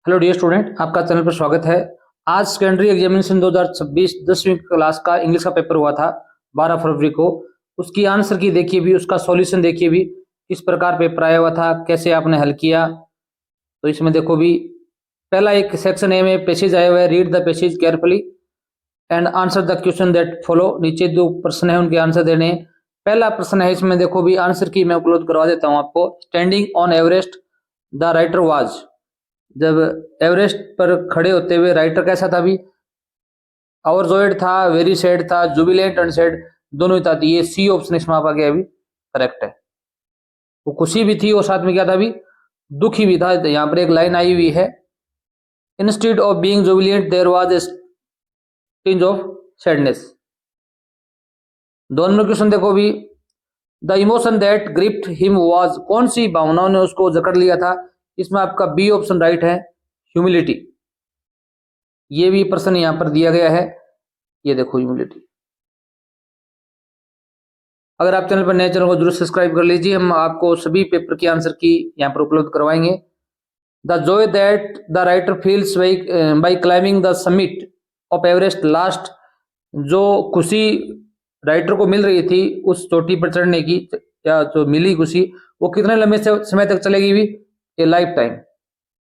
Hello dear student, आपका channel पर स्वागत है। आज सेकेंडरी एग्जामिनेशन 2026 10वीं क्लास का इंग्लिश का पेपर हुआ था 12 फरवरी को। उसकी आंसर की देखिए भी, उसका सॉल्यूशन देखिए भी, किस प्रकार पेपर आया हुआ था, कैसे आपने हल किया। तो इसमें देखो भी, पहला एक सेक्शन ए में पैसेज आया हुआ है, read the passage carefully and answer the question that follow. नीचे दो प्रश्न है, उनके आंसर देने हैं। पहला प्रश्न है, इसमें देखो भी आंसर की मैं उपलब्ध करवा देता हूँ आपको। Standing on Everest the writer was, जब एवरेस्ट पर खड़े होते हुए राइटर कैसा था भी? ओवरजॉयड था, वेरी सैड था, जुबिलेंट अनसैड, दोनों ही था। तो ये सी ऑप्शन इसमें आपका क्या अभी करेक्ट है। वो खुशी भी थी और साथ में क्या था भी, दुखी भी था। तो यहाँ पर एक लाइन आई हुई है, instead of being jubilant there was a tinge of sadness. दोनों क्वेश्चन देखो भी, the emotion that gripped him was, कौन सी भावनाओं ने उसको जकड़ लिया था? इसमें आपका बी ऑप्शन राइट है, ह्यूमिलिटी। ये भी प्रश्न यहां पर दिया गया है, ये देखो ह्यूमिलिटी। अगर आप चैनल पर नए, चैनल को जरूर सब्सक्राइब कर लीजिए। हम आपको सभी पेपर की आंसर की यहां पर उपलब्ध करवाएंगे। The Joy that the writer feels by climbing the summit of Everest last, जो खुशी राइटर को मिल रही थी उस चोटी पर चढ़ने की, या जो मिली खुशी, वो कितने लंबे समय तक चलेगी भी? ए लाइफ टाइम,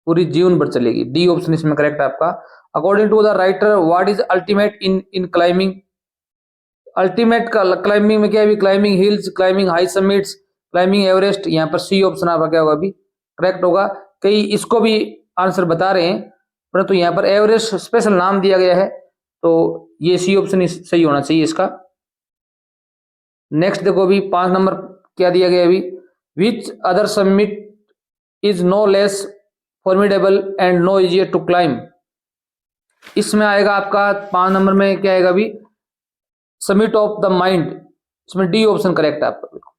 पूरी जीवन भर चलेगी। डी ऑप्शन इसमें करेक्ट है आपका। According to the writer, what is ultimate in climbing? Ultimate का क्लाइंबिंग में क्या है? Climbing hills, climbing high summits, climbing Everest. यहाँ पर सी ऑप्शन आपका क्या होगा अभी करेक्ट होगा। कई इसको भी आंसर बता रहे हैं, परंतु यहाँ पर एवरेस्ट स्पेशल नाम दिया गया है, तो ये सी ऑप्शन सही होना चाहिए इसका। नेक्स्ट देखो अभी 5 नंबर क्या दिया गया अभी, which other summit is no less formidable and no easier to climb. इसमें आएगा आपका 5 नंबर में क्या आएगा अभी, समिट ऑफ द माइंड। इसमें डी ऑप्शन करेक्ट है आपका।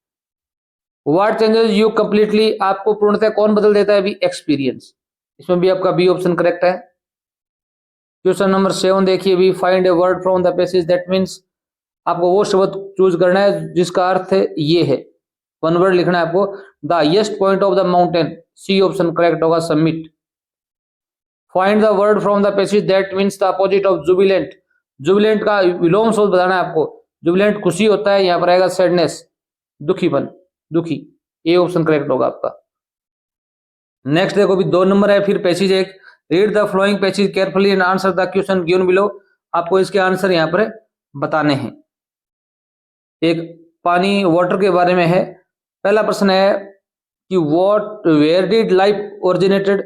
व्हाट चेंजेस यू कंप्लीटली, आपको पूर्णतः कौन बदल देता है अभी? एक्सपीरियंस। इसमें भी आपका बी ऑप्शन करेक्ट है। क्वेश्चन नंबर 7 देखिए अभी, find a word from the passage that means, आपको वो शब्द चूज करना है जिसका अर्थ है ये है। वन वर्ड लिखना है आपको। The highest point of the mountain, C option correct होगा, summit. Find the word from the passage that means the opposite of jubilant, jubilant का विलोम शब्द बताना है आपको। जुबिलेंट खुशी होता है, यहाँ पर आएगा सैडनेस, दुखीपन, दुखी। ए ऑप्शन करेक्ट होगा आपका। नेक्स्ट देखो भी 2 नंबर है, फिर पैसेज एक, read the flowing passage carefully and answer the question given below. आपको इसके आंसर यहाँ पर बताने हैं। एक पानी, वाटर के बारे में है। पहला प्रश्न है कि what where did life originated,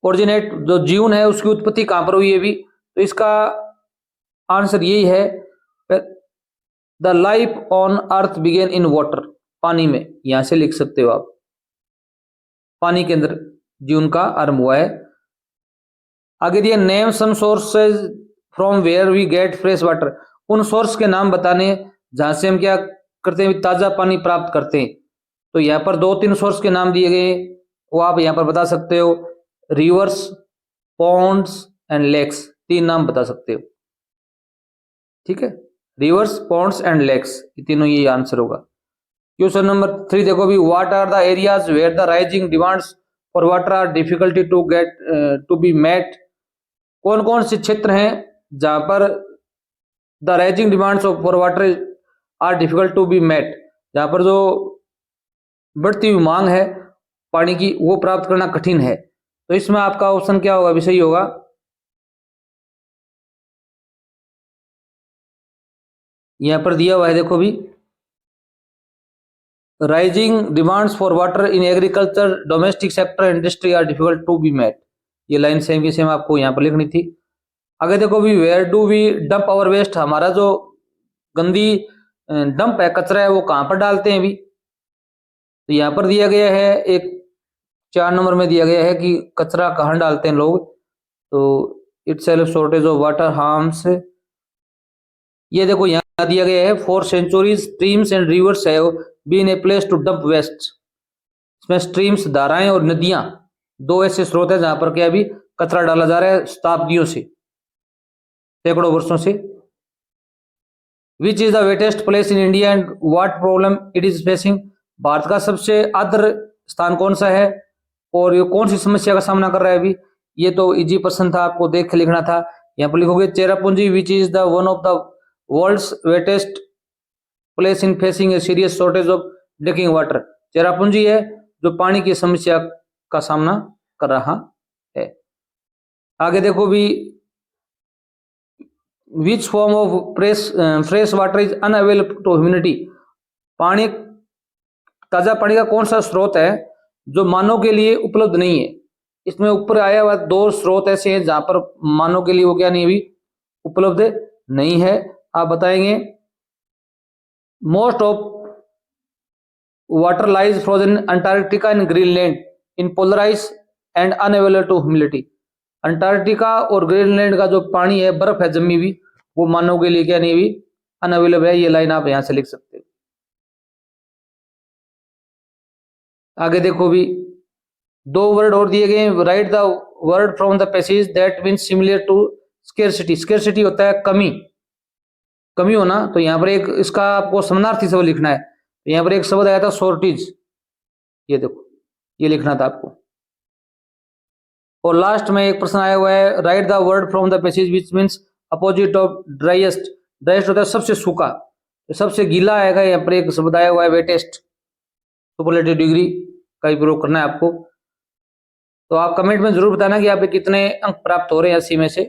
originate जो जीवन है उसकी उत्पत्ति कहां पर हुई है भी? तो इसका आंसर यही है, the life on earth began in water, पानी में। यहां से लिख सकते हो आप, पानी के अंदर जीवन का आरंभ हुआ है। आगे दिया, name some sources from where we get fresh water, उन सोर्स के नाम बताने जहां से हम क्या करते हैं, ताजा पानी प्राप्त करते हैं। तो यहाँ पर 2-3 सोर्स के नाम दिए गए, वो आप यहाँ पर बता सकते हो। रिवर्स, पॉन्ड्स एंड लेक्स, 3 नाम बता सकते हो। ठीक है, रिवर्स, पॉन्ड्स एंड लेक्स, ये तीनों ये आंसर होगा। क्वेश्चन नंबर 3 देखो भी, what are the areas where the rising demands for water are difficulty to get to be met. कौन कौन से क्षेत्र हैं जहां पर the rising demands for water are difficult to be met, जहां पर जो बढ़ती हुई मांग है पानी की वो प्राप्त करना कठिन है। तो इसमें आपका ऑप्शन क्या होगा, भी सही होगा। यहां पर दिया हुआ है देखो भी, rising demands for water in agriculture, domestic sector, industry are difficult to be met. ये लाइन सेम की सेम आपको यहाँ पर लिखनी थी। आगे देखो भी, where do we dump our waste, हमारा जो गंदी डंप है, कचरा है, वो कहां पर डालते हैं भी? तो यहाँ पर दिया गया है, एक 4 नंबर में दिया गया है कि कचरा कहाँ डालते हैं लोग। तो it self shortage of water harms, ये देखो यहाँ दिया गया है, 4 centuries streams and rivers have been a place to dump waste. इसमें स्ट्रीम्स, धाराएं और नदियां, 2 ऐसे स्रोत है जहां पर क्या भी कचरा डाला जा रहा है शताब्दियों से, सैकड़ों वर्षों से। विच is the wettest place in India and what problem it is facing, Bharat का सबसे आर्द्र स्थान कौन सा है और ये कौन सी समस्या का सामना कर रहा है अभी? ये तो इजी प्रश्न था, आपको देख के लिखना था। यहाँ पर लिखोगे Cherrapunji which is the one of the world's wettest place in facing a serious shortage of drinking water. Cherrapunji है जो पानी की समस्या का सामना कर रहा है। आगे देखो भी, which form of fresh water is unavailable to humanity. पानी, ताजा पानी का कौन सा स्रोत है जो मानव के लिए उपलब्ध नहीं है। इसमें ऊपर आया हुआ 2 स्रोत ऐसे हैं जहां पर मानव के लिए वो क्या नहीं भी उपलब्ध नहीं है। आप बताएंगे। Most of water lies frozen Antarctica and Greenland in polar ice and unavailable to humanity. Antarctica और ग्रीनलैंड का जो पानी है, बर्फ है जमी हुई, वो मानव के लिए क्या नहीं भी अनअवेलेबल है। ये लाइन आप यहां से लिख सकते हो। आगे देखो भी, 2 वर्ड और दिए गए। Write the word from the passage that means similar to scarcity. Scarcity होता है कमी, कमी होना। तो यहाँ पर एक इसका आपको समानार्थी शब्द लिखना है। तो यहाँ पर एक शब्द आया था शॉर्टेज, ये देखो, ये लिखना था आपको। और लास्ट में एक प्रश्न आया हुआ है, right the word from the passage which means opposite of driest. Driest होता है सबसे सूखा, तो सबसे गीला आएगा। यहाँ पर एक शब्द आया हुआ है वेटेस्ट, सुपरलेटिव डिग्री का उपयोग करना है आपको। तो आप कमेंट में जरूर बताना कि आप कितने अंक प्राप्त हो रहे हैं 80 में से।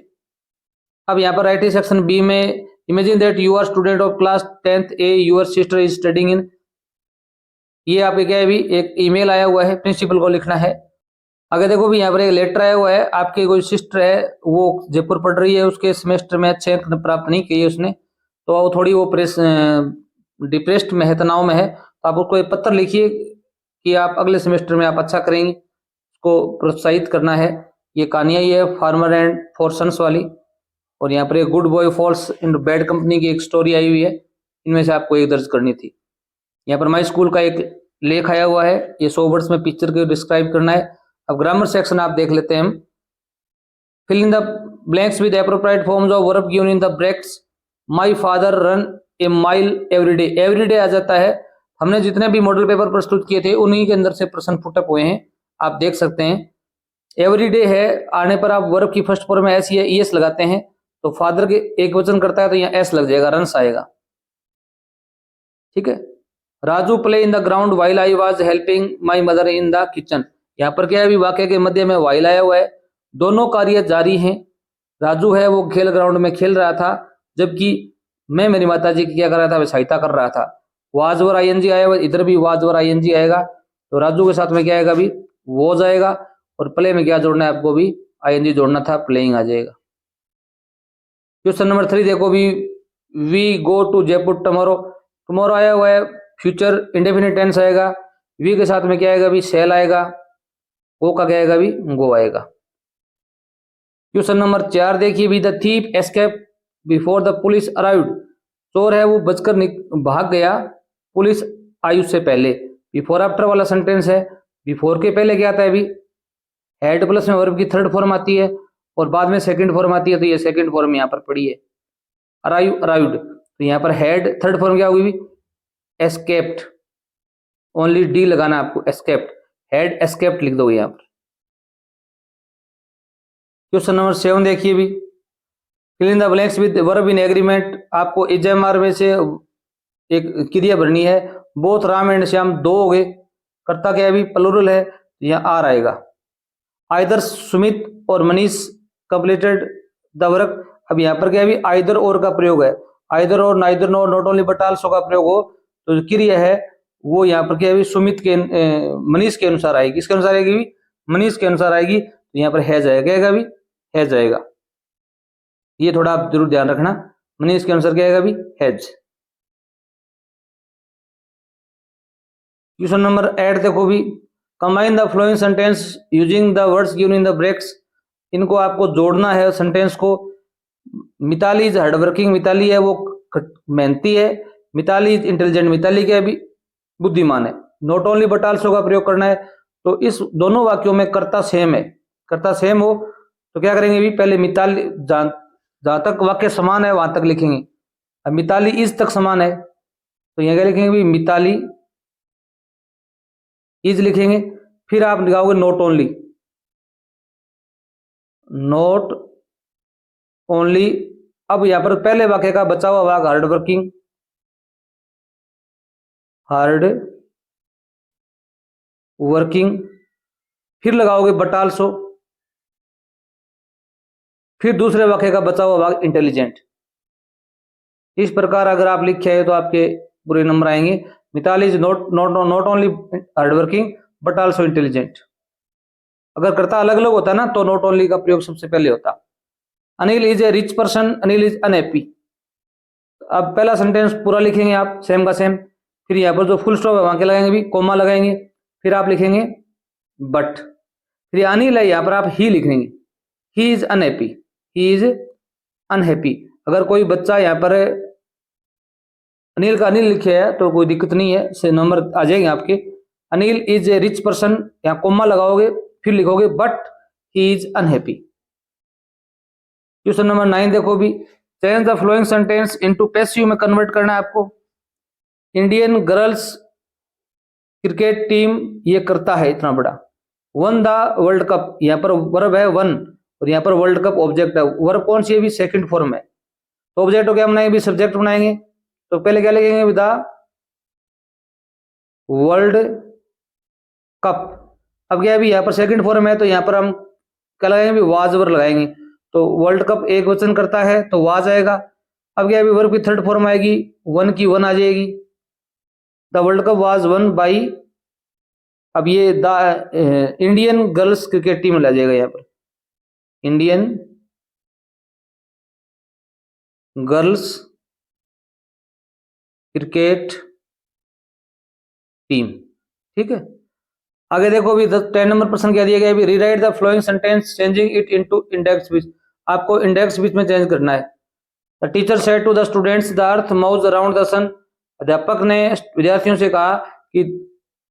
अब यहाँ पर राइटिंग सेक्शन बी में, imagine that you are student of class 10th A, your sister is studying in. ये आपके क्या है भी एक ईमेल आया हुआ है, प्रिंसिपल को लिखना है। अगर देखो भी यहाँ पर एक लेटर आया हुआ है, आपकी कोई सिस्टर है वो जयपुर पढ़ रही है, उसके सेमेस्टर में अच्छे अंक प्राप्त नहीं किए उसने, तो वो थोड़ी वो डिप्रेस्ड में है, तनाव में है। तो आप उसको एक पत्र लिखिए कि आप अगले सेमेस्टर में आप अच्छा करेंगे, उसको प्रोत्साहित करना है। ये कहानियाँ ये है फार्मर एंड फोर सन्स वाली। और यहाँ पर एक good boy falls in bad company की एक स्टोरी आई हुई है, इनमें से आपको एक दर्ज करनी थी। यहाँ पर माई स्कूल का एक लेख आया हुआ है, ये 100 वर्ड्स में पिक्चर को डिस्क्राइब करना है। अब ग्रामर सेक्शन आप देख लेते हैं हम। Fill in the blanks with appropriate forms of verb given in the brackets. My father run a mile everyday. Everyday आ जाता है। हमने जितने भी मॉडल पेपर प्रस्तुत किए थे उन्हीं के अंदर से प्रश्न पुटअप हुए हैं, आप देख सकते हैं। एवरीडे है आने पर आप वर्ब की फर्स्ट फॉर्म में एस या ईएस लगाते हैं, तो फादर के एक वचन करता है तो यहाँ एस लग जाएगा, रन्स आएगा। ठीक है। Raju play in the ground while I was helping my mother in the kitchen. यहाँ पर क्या है, वाक्य के मध्य में वाइल आया हुआ है, दोनों कार्य जारी हैं। राजू है वो खेल ग्राउंड में खेल रहा था, जबकि मैं मेरी माता जी की क्या कर रहा था, वह सहायता कर रहा था। वाज वर आईएनजी आया हुआ, इधर भी वाज वर आईएनजी आएगा, तो राजू के साथ में क्या आएगा भी वो जाएगा। और प्ले में क्या जोड़ना है आपको भी, आईएनजी जोड़ना था, प्लेइंग आ जाएगा। क्वेश्चन नंबर 3 देखो भी, we go to Jaipur tomorrow. Tomorrow आया हुआ है, फ्यूचर इंडेफिनिट टेंस आएगा। वी के साथ में क्या आएगा भी सेल आएगा, गो का क्या आएगा भी गो आएगा। क्वेश्चन नंबर 4 देखिए भी, the thief escape before the police arrived. चोर है वो बचकर भाग गया, पुलिस आई उससे पहले। बिफोर आफ्टर वाला सेंटेंस है, बिफोर के पहले क्या आता है भी हेड प्लस में वर्ब की थर्ड फॉर्म आती है और बाद में सेकंड फॉर्म आती है, तो ये सेकंड फॉर्म यहाँ पर पड़ी है अराइव्ड। तो यहाँ पर हेड थर्ड फॉर्म क्या होगी भी एस्केप्ड, ओनली डी लगाना आपको, एस्केप्ड, हेड एस्केप्ड लिख दो यहाँ पर। क्वेश्चन नंबर 7 देखिए भी, fill in the blanks with verb in agreement. आपको एजएमआर में से एक क्रिया भरनी है। बोथ राम एंड श्याम, दो हो गए, करता क्या है भी प्लूरल है, यहाँ आर आएगा। आइदर सुमित और मनीष कंप्लीटेड द वर्क। अब यहाँ पर क्या है भी आइदर और का प्रयोग है, आइदर और, neither nor, not only but also का प्रयोग हो, तो जो क्रिया है वो यहाँ पर क्या है भी सुमित के मनीष के अनुसार आएगी। किसके अनुसार आएगी भी मनीष के अनुसार आएगी, तो यहाँ पर है जाएगा भी है जाएगा। ये थोड़ा आप जरूर ध्यान रखना, मनीष के अनुसार क्या आएगा भी हैज। क्वेश्चन नंबर 8 देखो भी, combine the following sentence using the words given in the brackets. इनको आपको जोड़ना है सेंटेंस को। मिताली इज हार्डवर्किंग, मिताली है वो मेहनती है। मिताली इज इंटेलिजेंट, मिताली क्या है भी बुद्धिमान है। नॉट ओनली बट आल्सो का प्रयोग करना है। तो इस दोनों वाक्यों में कर्ता सेम है, कर्ता सेम हो तो क्या करेंगे भी पहले मिताली, जहां तक वाक्य समान है वहां तक लिखेंगे। अब मिताली इज तक समान है तो यहाँ क्या लिखेंगे भी मिताली इज लिखेंगे। फिर आप लगाओगे नॉट ओनली, नॉट ओनली, अब यहां पर पहले वाक्य का बचा हुआ भाग हार्ड वर्किंग, फिर लगाओगे बट आल्सो, फिर दूसरे वाक्य का बचा हुआ भाग इंटेलिजेंट। इस प्रकार अगर आप लिखे हैं तो आपके पूरे नंबर आएंगे। Mitali is not only hard working but also intelligent. अगर कर्ता अलग अलग होता ना तो नॉट ओनली का प्रयोग सबसे पहले होता। Anil is a rich person, Anil is unhappy. अब पहला सेंटेंस पूरा लिखेंगे आप सेम का सेम, फिर यहाँ पर जो फुल स्टॉप है वहां के लगाएंगे भी, कोमा लगाएंगे, फिर आप लिखेंगे बट, फिर अनिल है यहाँ पर आप ही लिखेंगे, he is unhappy, he is unhappy. अगर कोई बच्चा यहाँ पर अनिल का अनिल लिखे है तो कोई दिक्कत नहीं है, से नंबर आ जाएंगे आपके। Anil is a rich person, यहाँ कोमा लगाओगे, फिर लिखोगे but he is unhappy. Question number 9 देखो भी, change the following sentence into passive में कन्वर्ट करना है आपको। इंडियन गर्ल्स क्रिकेट टीम ये करता है इतना बड़ा, वन द वर्ल्ड कप, यहाँ पर वर्ब है वन और यहाँ पर वर्ल्ड कप ऑब्जेक्ट है। वर्ब कौन सी है भी, सेकंड फॉर्म है, तो ऑब्जेक्ट को क्या बनाएंगे भी, सब्जेक्ट बनाएंगे। तो पहले क्या लिखेंगे विद वर्ल्ड कप। अब क्या है भी यहाँ पर सेकंड फॉर्म है तो यहाँ पर हम क्या लगाएंगे भी, वाज वर्ब लगाएंगे। तो वर्ल्ड कप एक वचन करता है तो वाज आएगा। अब क्या है भी, वर्ब की थर्ड फॉर्म आएगी, वन की वन आ जाएगी। The world cup was won by, अब ये the Indian girls cricket team ला जाएगा यहाँ पर, इंडियन गर्ल्स क्रिकेट टीम। ठीक है, आगे देखो भी 10 नंबर प्रश्न क्या दिया गया है, rewrite the following sentence changing it into indirect speech. आपको इंडेक्स बीच में चेंज करना है। The teacher said to the students the earth moves around the sun. अध्यापक ने विद्यार्थियों से कहा कि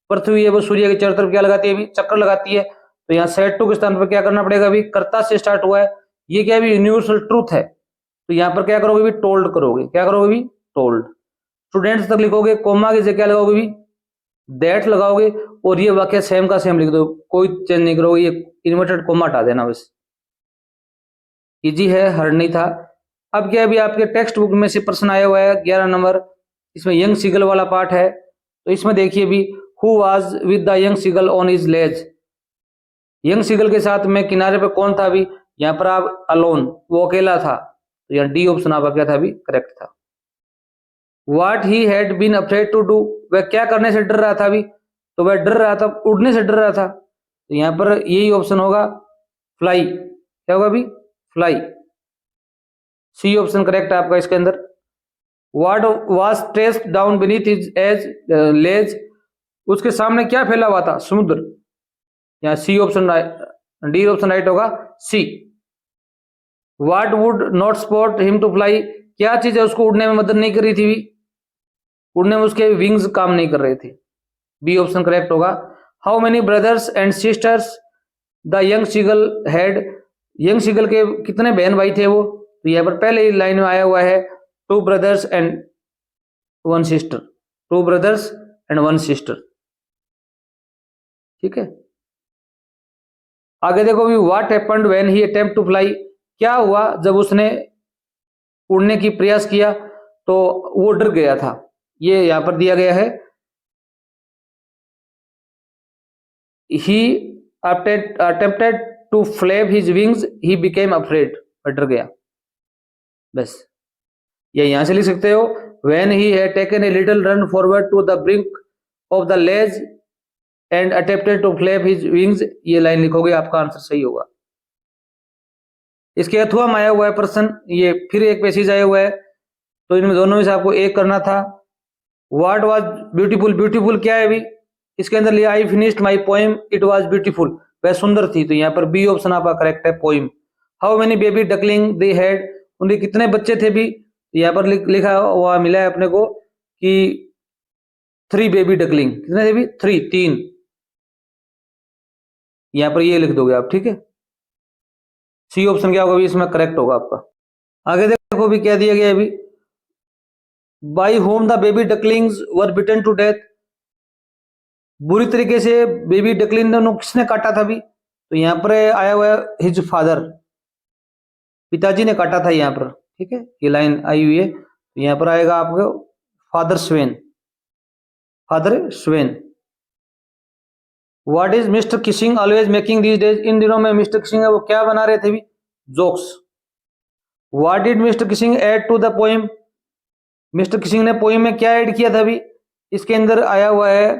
पृथ्वी है वो सूर्य के चारों तरफ क्या लगाती है भी, चक्कर लगाती है। तो यहाँ सेड टू के स्थान पर क्या करना पड़ेगा भी, कर्ता से स्टार्ट हुआ है, ये क्या भी यूनिवर्सल ट्रूथ है, तो यहाँ पर क्या करोगे भी, टोल्ड करोगे। क्या करोगे भी, टोल्ड। स्टूडेंट्स तक लिखोगे, कोमा की जगह क्या लगाओगे भी, दैट लगाओगे, और ये वाक्य सेम का सेम लिख दो, कोई चेंज नहीं करोगे, ये इन्वर्टेड कोमा हटा देना बस। इजी है, हार्ड नहीं था। अब क्या है भी, आपके टेक्स्ट बुक में से प्रश्न आया हुआ है 11 नंबर, इसमें यंग सीगल वाला पार्ट है। तो इसमें देखिए भी, who was with the young seagull on his ledge. Young seagull के साथ में किनारे पे कौन था भी, यहाँ पर आप अलोन, वो अकेला था, तो यहाँ डी ऑप्शन आपका क्या था भी, करेक्ट था। What he had been afraid to do, वह क्या करने से डर रहा था भी, तो वह डर रहा था, उड़ने से डर रहा था, तो यहाँ पर यही ऑप्शन होगा फ्लाई। क्या होगा भी, फ्लाई। सी ऑप्शन करेक्ट है आपका इसके अंदर। What was traced down beneath his legs, उसके सामने क्या फैला हुआ था, समुद्र। यहाँ C option, D option right होगा, C. What would not support him to fly, क्या चीज है उसको उड़ने में मदद नहीं कर रही थी भी, उड़ने में उसके विंग्स काम नहीं कर रहे थे। बी ऑप्शन करेक्ट होगा। How many brothers and sisters the young seagull had, young seagull के कितने बहन भाई थे वो, तो यहाँ पर पहले ही लाइन में आया हुआ है, 2 brothers and 1 sister, 2 brothers and 1 sister. ठीक है, आगे देखो भी, what happened when he attempt to fly, क्या हुआ जब उसने उड़ने की प्रयास किया तो वो डर गया था, ये यहां पर दिया गया है। ही attempted to flap his wings, he became afraid, डर गया, बस। या यहां से लिख सकते हो, when he had taken a little run forward to the brink of the ledge and attempted to flap his wings, ये लाइन लिखोगे, आपका आंसर सही होगा। इसके अथवा में आया हुआ है प्रश्न, ये फिर एक पैसेज आया हुआ है, तो इनमें दोनों में से आपको एक करना था। व्हाट वाज ब्यूटीफुल, ब्यूटीफुल क्या है भी, इसके अंदर लिया I finished my poem it was beautiful, वह सुंदर थी, तो यहाँ पर बी ऑप्शन आपका करेक्ट है, poem. How many baby duckling they had, उनके कितने बच्चे थे भी, यहाँ पर लिखा हुआ मिला है अपने को कि 3 बेबी डकलिंग, कितने थे भी, 3, यहाँ पर ये लिख दोगे आप। ठीक है, सी ऑप्शन क्या होगा भी इसमें करेक्ट होगा आपका। आगे देखो भी क्या दिया गया है भी, by whom the baby ducklings were bitten to death, बुरी तरीके से बेबी डकलिंग ने किसने काटा था भी, तो यहाँ पर आया हुआ है हिज फादर, पिताजी ने काटा था यहाँ पर, ठीक है, ये लाइन आई हुई है। तो यहाँ पर आएगा आपको father Sven, father Sven. What is mister Keesing always making these days? इन दिनों में मिस्टर किसिंग है वो क्या बना रहे थे भी? Jokes. What did mister Keesing add to the poem? Mister Keesing ने पोएम में क्या ऐड किया था भी? इसके अंदर आया हुआ है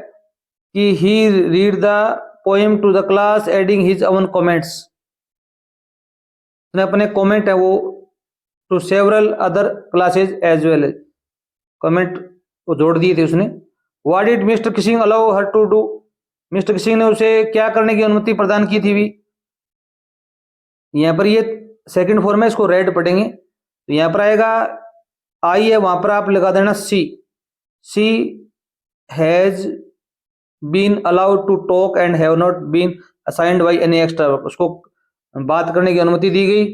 कि he read the poem to the class adding his own comments. उसने अपने कमेंट है वो to several other classes as well, comment को जोड़ दिए थे उसने। What did mister Keesing allow her to do? Mister Keesing ने उसे क्या करने की अनुमति प्रदान की थी भी? यहाँ पर ये सेकंड फॉर्म है, इसको रेड पढ़ेंगे तो यहाँ पर आएगा आई है, वहां पर आप लगा देना C. She has been allowed to talk and have not been assigned by any extra work. उसको बात करने की अनुमति दी गई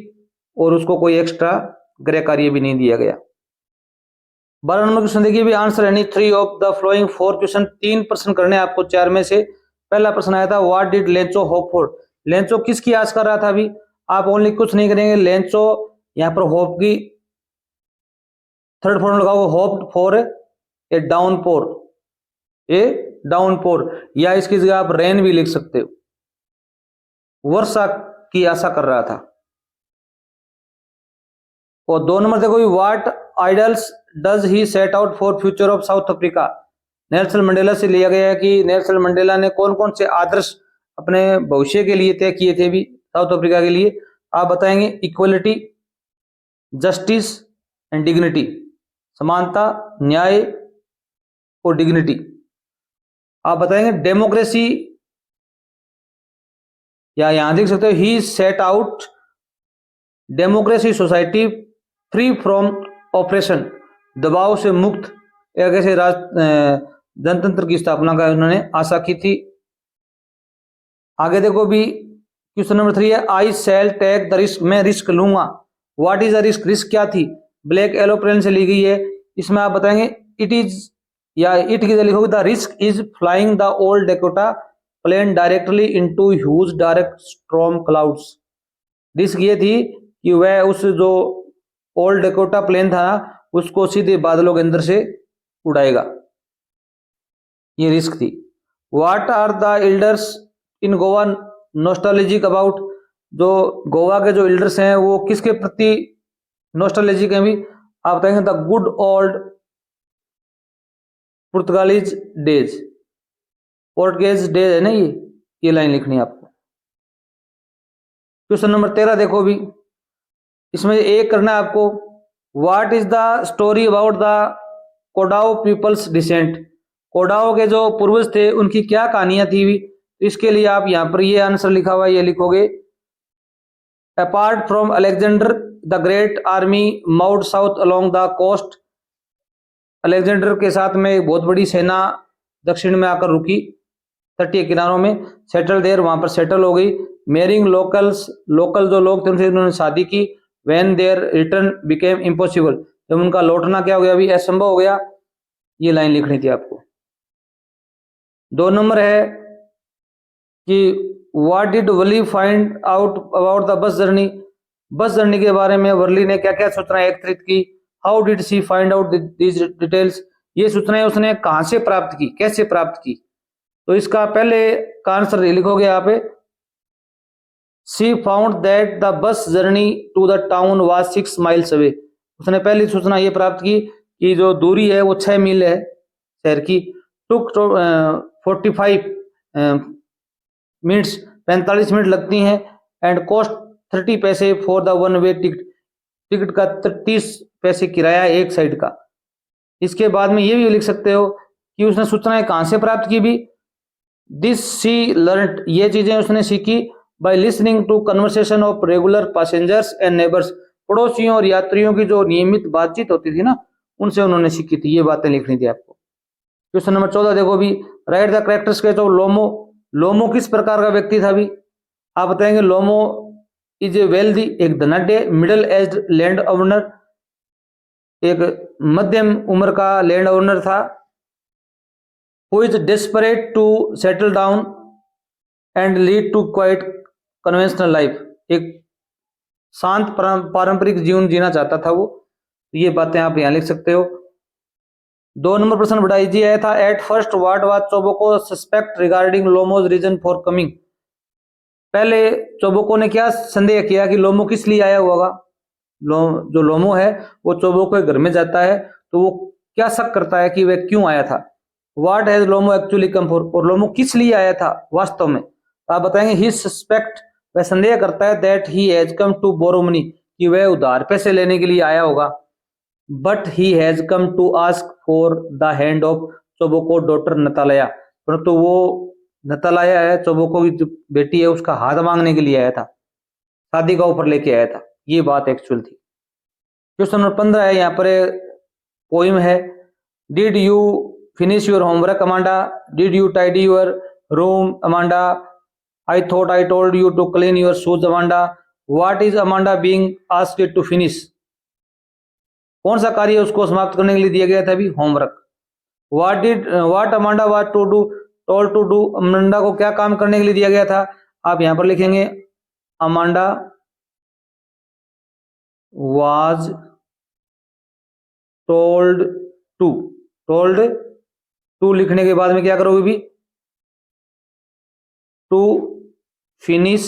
और उसको कोई एक्स्ट्रा गृह कार्य भी नहीं दिया गया। 12 नंबर क्वेश्चन देखिए भी, answer any 3 of the flowing 4 question. 3 प्रश्न करने आपको 4 में से। पहला प्रश्न आया था what did Lencho hope for? Lencho किसकी आस कर रहा था अभी? आप ओनली कुछ नहीं करेंगे, लेंचो यहाँ पर होप की थर्ड फॉर्म लगाओ, hope for a downpour, A downpour, या इसकी जगह आप रेन भी लिख सकते हो, वर्षा की आशा कर रहा था। और 2 नंबर देखो, what idols does he set out for future of south Africa? Nelson Mandela से लिया गया है कि नेल्सन मंडेला ने कौन कौन से आदर्श अपने भविष्य के लिए तय किए थे भी साउथ अफ्रीका के लिए? आप बताएंगे इक्वलिटी, जस्टिस एंड डिग्निटी, समानता, न्याय और डिग्निटी। आप बताएंगे डेमोक्रेसी, या यहां देख सकते हो he set out democracy society free from operation, दबाव से मुक्त एक ऐसे जनतंत्र की स्थापना का उन्होंने आशा की थी। आगे देखो भी क्वेश्चन नंबर 3 है आई शैल टेक द रिस्क, मैं रिस्क लूंगा। What is the risk? Risk क्या थी? ब्लैक एरोप्लेन से ली गई है। इसमें आप बताएंगे इट इज, या इट की लिखोगे the risk is flying the old Dakota plane directly into huge direct storm clouds. Risk ये थी कि वह उस जो ओल्ड डेकोटा प्लेन था उसको सीधे बादलों के अंदर से उड़ाएगा, ये रिस्क थी। What are the elders in Goa nostalgic about? जो गोवा के जो एल्डर्स हैं वो किसके प्रति नॉस्टैल्जिक हैं भी? आप बताएंगे the good old Portuguese days, Portuguese days है ना, ये लाइन लिखनी है आपको। क्वेश्चन नंबर 13 देखो भी, इसमें एक करना है आपको, what is the story about the Kodavu people's descent? Kodavu के जो पूर्वज थे उनकी क्या कहानियां थी भी? इसके लिए आप यहां पर ये आंसर लिखा हुआ है, ये लिखोगे apart from Alexander the great army moved south along the coast. Alexander के साथ में एक बहुत बड़ी सेना दक्षिण में आकर रुकी, तटीय किनारों में, सेटल देर, वहां पर सेटल हो गई। मेरिंग लोकल्स, लोकल जो लोग थे उनसे उन्होंने शादी की। When their return became impossible, जब उनका लौटना क्या हो गया अभी? असंभव हो गया। ये लाइन लिखनी थी आपको। 2 नंबर है कि what did Wali find out about the bus journey? Bus journey के बारे में वर्ली ने क्या क्या सूचनाएं एकत्रित की? How did she find out these details? ये सूचनाएं उसने कहां से प्राप्त की, कैसे प्राप्त की? तो इसका पहले का आंसर लिखोगे आप, she found that the bus journey to the town was 6 miles away. उसने पहली सूचना ये प्राप्त की कि जो दूरी है वो 6 मील है शहर की। टुक 45 मिनट्स, 45 मिनट लगती हैं। एंड कॉस्ट 30 पैसे for the one way ticket, ticket का 30 पैसे किराया एक साइड का। इसके बाद में ये भी लिख सकते हो कि उसने सूचनाएं कहां से प्राप्त की भी? दिस सी लर्न, ये चीजें उसने सीखी by listening to conversation of regular passengers and neighbours, पड़ोसियों और यात्रियों की जो नियमित बातचीत होती थी ना, उनसे उन्होंने सीखी थी। ये बातें लिखनी थी आपको। क्वेश्चन नंबर 14 देखो भी, राइट द कैरेक्टर्स के तो लोमो, लोमो किस प्रकार का व्यक्ति था भी? आप बताएंगे लोमो इज ए वेल्दी, एक धनाढ्य, मिडिल एज्ड लैंड ओनर, एक मध्यम उम्र का लैंड ओनर था। Who is desperate to settle down and lead to quiet conventional life, एक शांत पारंपरिक जीवन जीना चाहता था वो। ये बातें आप यहाँ लिख सकते हो। 2 नंबर प्रश्न बड़ा इजी आया था। At first what was Chubukov's suspect regarding Lomov's reason for coming. पहले चोबोको ने क्या संदेह किया कि लोमो किस लिए आया होगा। जो लोमो है वो चोबोको के घर में जाता है तो वो क्या शक करता है कि वह क्यों आया था। What has Lomov actually come for, और लोमो किस लिए आया था वास्तव में। तो आप बताएंगे ही सस्पेक्ट, वह संदेह करता है that he has come to borrow money, कि वह उधार पैसे लेने के लिए आया होगा। But he has come to ask for the hand of Chubukov's daughter Natalya, परंतु वो नतालया है चोबोको की जो बेटी है उसका हाथ मांगने के लिए आया था, शादी का ऑफर लेके आया था। ये बात एक्चुअल थी। क्वेश्चन नंबर 15 है, यहाँ पर पोइम है। Did you finish your homework Amanda, did you tidy your room Amanda, I thought I told you to clean your shoes Amanda, what is Amanda being asked to finish. कौन सा कार्य उसको समाप्त करने के लिए दिया गया था अभी, homework. What Amanda was to do told to do, Amanda को क्या काम करने के लिए दिया गया था। आप यहां पर लिखेंगे Amanda was told to, told to लिखने के बाद में क्या करोगे भी, टू फिनिश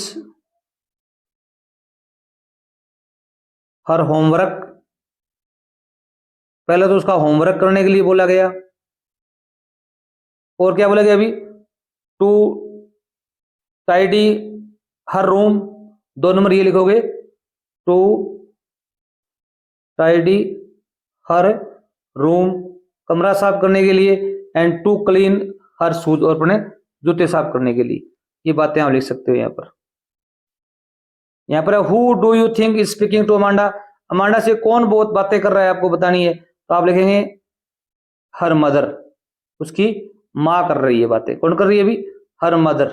हर होमवर्क। पहले तो उसका होमवर्क करने के लिए बोला गया, और क्या बोला गया अभी, to tidy her room. 2 number ये लिखोगे, टू टाइडी हर रूम, कमरा साफ करने के लिए, and to clean her shoes, और अपने जूते साफ करने के लिए। ये बातें आप लिख सकते हो। यहाँ पर who do you think is speaking to Amanda, Amanda से कौन बहुत बातें कर रहा है आपको बतानी है। तो आप लिखेंगे हर मदर, उसकी माँ कर रही है बातें। कौन कर रही है अभी, her mother.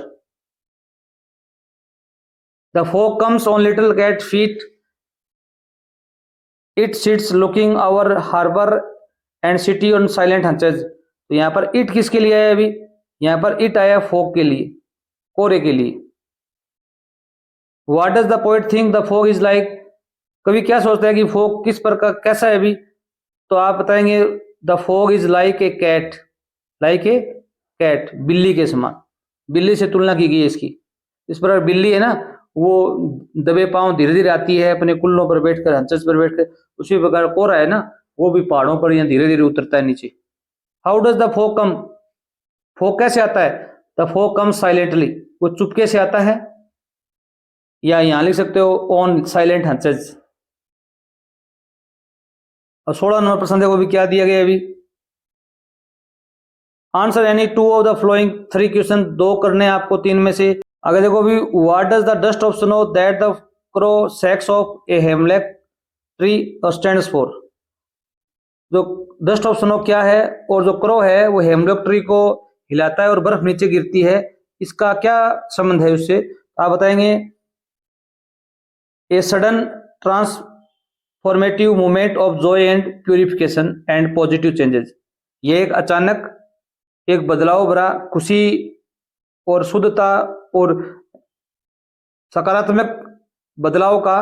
The fog comes on little cat feet, it sits looking over harbour and city on silent haunches. तो यहाँ पर इट किसके लिए आया अभी, यहाँ पर इट आया फॉग के लिए, कोहरे के लिए। What does the poet think the fog is like, कवि क्या सोचता है कि फॉग किस प्रकार कैसा है अभी। तो आप बताएंगे the fog is like a cat, like a cat, बिल्ली के समान, बिल्ली से तुलना की गई है इसकी। इस प्रकार बिल्ली है ना, वो दबे पांव धीरे धीरे आती है अपने कुल्लों पर बैठकर, हंसस पर बैठकर, उसी प्रकार कोहरा है ना, वो भी पहाड़ों पर या धीरे धीरे उतरता है नीचे। How does the fog come, fog कैसे आता है, द फॉग कम साइलेंटली, वो चुपके से आता है, या यहां लिख सकते हो ऑन साइलेंट हंसेज। और 16 नंबर प्रश्न देखो भी क्या दिया गया अभी, answer any 2 of the following 3 question, 2 करने आपको 3 में से। अगर देखो अभी, what does the dust of snow that the crow shakes off a hemlock tree stands for, जो डस्ट ऑफ स्नो क्या है, और जो क्रो है वो हेमलॉक ट्री को हिलाता है और बर्फ नीचे गिरती है, इसका क्या संबंध है उससे। आप बताएंगे a sudden transformative movement of Joy and purification and positive changes, ये एक अचानक एक बदलाव भरा खुशी और शुद्धता और सकारात्मक बदलाव का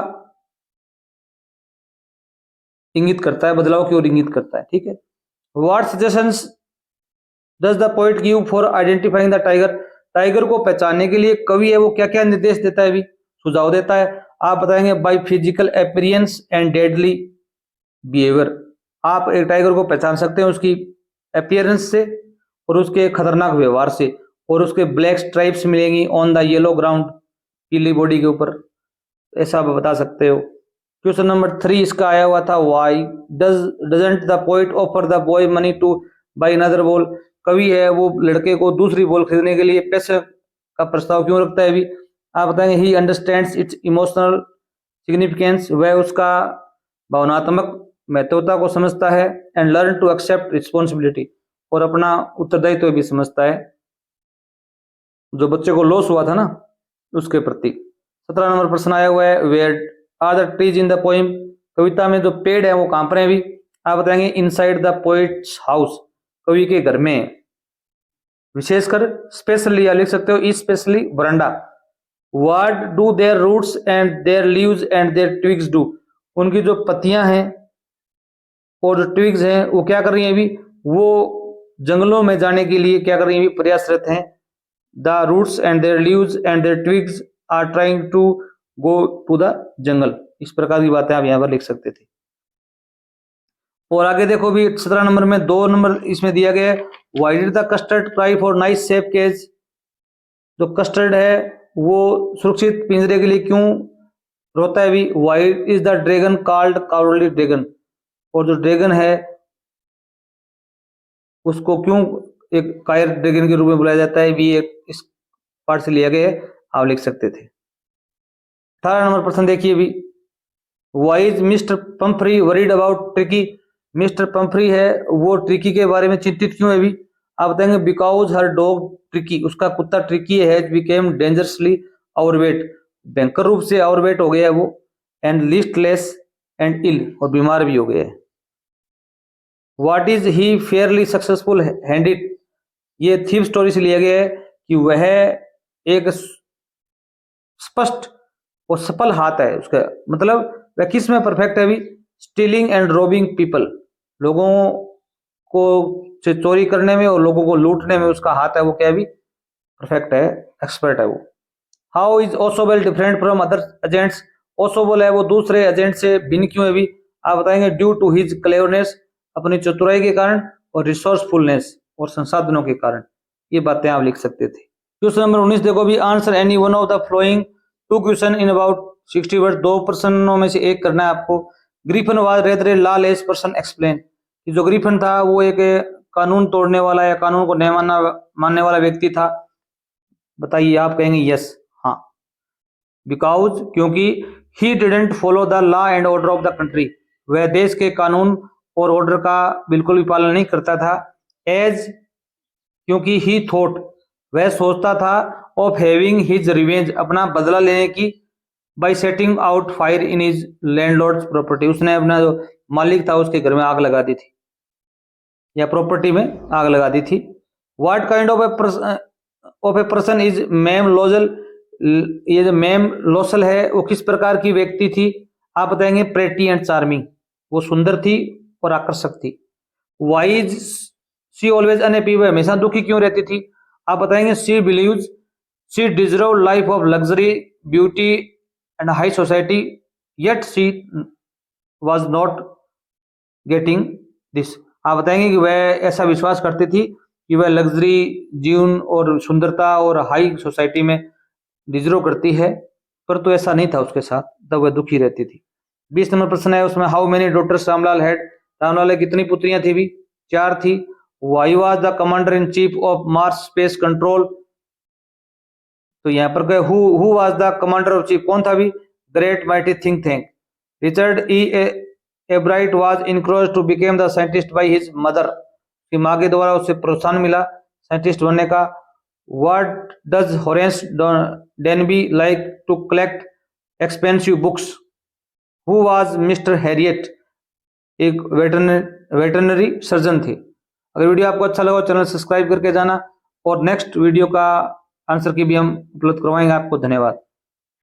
इंगित करता है, बदलाव की ओर इंगित करता है। ठीक है। What suggestions does the poet give for identifying the tiger, tiger को पहचानने के लिए कवि है वो क्या क्या निर्देश देता है, भी सुझाव देता है। आप बताएंगे by physical appearance and deadly behaviour, आप एक टाइगर को पहचान सकते हैं उसकी अपीयरेंस से और उसके खतरनाक व्यवहार से, और उसके ब्लैक स्ट्राइप्स मिलेंगी ऑन द येलो ग्राउंड, पीली बॉडी के ऊपर, ऐसा आप बता सकते हो। क्वेश्चन नंबर 3 इसका आया हुआ था, why doesn't the poet offer the boy money to buy another ball, कवि है वो लड़के को दूसरी बॉल खरीदने के लिए पैसे का प्रस्ताव क्यों रखता है अभी। आप बताएंगे he understands its emotional significance, वह उसका भावनात्मक महत्वता को समझता है, and learn to accept responsibility, और अपना उत्तरदायित्व भी समझता है, जो बच्चे को लॉस हुआ था ना उसके प्रति। 17 नंबर प्रश्न आया हुआ है, where are the trees in the poem, कविता में जो पेड़ है वो कहां पर है अभी। आप बताएंगे इनसाइड द पोएट्स हाउस, कवि के घर में, विशेषकर स्पेशली या लिख सकते हो especially veranda, what do their roots and their leaves and their twigs do, उनकी जो पत्तियां हैं और जो ट्विग्स हैं वो क्या कर रही हैं अभी, वो जंगलों में जाने के लिए क्या कर रही हैं अभी, प्रयासरत हैं। The roots and their leaves and their twigs are trying to go to the jungle. इस प्रकार की बातें आप यहाँ पर लिख सकते थे। और आगे देखो भी 17 नंबर में 2 नंबर इसमें दिया गया है, why did the custard cry for nice safe cage, जो कस्टर्ड है वो सुरक्षित पिंजरे के लिए क्यों रोता है भी, why is the dragon called cowardly dragon, और जो ड्रैगन है उसको क्यों एक कायर ड्रैगन के रूप में बुलाया जाता है, भी एक इस पार्ट से लिया गया है, आप लिख सकते थे। 18 नंबर प्रश्न देखिए भी, why is mister Pomfrey worried about tricky, mister Pomfrey है वो ट्रिकी के बारे में चिंतित क्यों है भी, आप बताएंगे बिकॉज हर डॉग ट्रिकी, उसका कुत्ता ट्रिकी है, बिकेम डेंजरसली ओवरवेट, भयंकर रूप से ओवरवेट हो गया है वो, एंड लिस्टलेस एंड इल, और बीमार भी हो गया है। What is he fairly successful handed, ये थीम स्टोरी से लिया गया है कि वह एक स्पष्ट और सफल हाथ है उसका, मतलब वह किस में परफेक्ट है अभी, स्टीलिंग एंड रोबिंग पीपल, लोगों को से चोरी करने में और लोगों को लूटने में उसका हाथ है वो क्या भी परफेक्ट है, एक्सपर्ट है वो। How is Ausable different from other agents, Ausable है वो दूसरे एजेंट से भिन्न क्यों है भी, आप बताएंगे ड्यू टू हिज क्लेवरनेस, अपनी चतुराई के कारण, और रिसोर्सफुलनेस, और संसाधनों के कारण। ये बातें आप लिख सकते थे। क्वेश्चन नंबर 19 देखो भी, answer any one of the following two question in about 60 word, 2 प्रश्नों में से एक करना है आपको। Griffin was rather a lawless person explain, जो ग्रिफिन था वो एक कानून तोड़ने वाला या कानून को नहीं मानने वाला व्यक्ति था, बताइए। आप कहेंगे यस, हाँ, बिकॉज क्योंकि he didn't follow the law and order of the country, वह देश के कानून और ऑर्डर का बिल्कुल भी पालन नहीं करता था। एज क्योंकि ही थॉट, वह सोचता था, ऑफ हैविंग हिज रिवेंज, अपना बदला लेने की, bye setting out fire in his landlords property, उसने अपना जो मालिक था उसके घर में आग लगा दी थी या प्रॉपर्टी में आग लगा दी थी। What kind of a person is ma'am Loisel, ये जो मैम लोसल है वो किस प्रकार की व्यक्ति थी, आप बताएंगे प्रेटी एंड चार्मिंग, वो सुंदर थी और आकर्षक थी। Why is she always unhappy, वह हमेशा दुखी क्यों रहती थी, आप बताएंगे she beliefs she deserve life of luxury beauty and high society yet she was not getting this, आप बताएंगे कि वह ऐसा विश्वास करती थी कि वह लग्जरी जीवन और सुंदरता और हाई सोसाइटी में डिजर्व करती है, पर तो ऐसा नहीं था उसके साथ, तब वह दुखी रहती थी। 20 नंबर प्रश्न है उसमें, how many daughters Ramlal had, Ramlal की कितनी पुत्रियां थी भी, 4 थी। Why was the commander in chief of Mars space control, तो यहाँ पर गए who was the commander of chief, कौन था भी, great mighty think tank. Richard E Ebright was encouraged to become the scientist by his mother, की माँ के द्वारा उसे प्रोत्साहन मिला साइंटिस्ट बनने का। What does Horace Danby like to collect expensive books, who was mister Herriot, एक वेटरनरी सर्जन थे। अगर वीडियो आपको अच्छा लगा चैनल सब्सक्राइब करके जाना, और नेक्स्ट वीडियो का आंसर की भी हम उपलब्ध करवाएंगे आपको। धन्यवाद।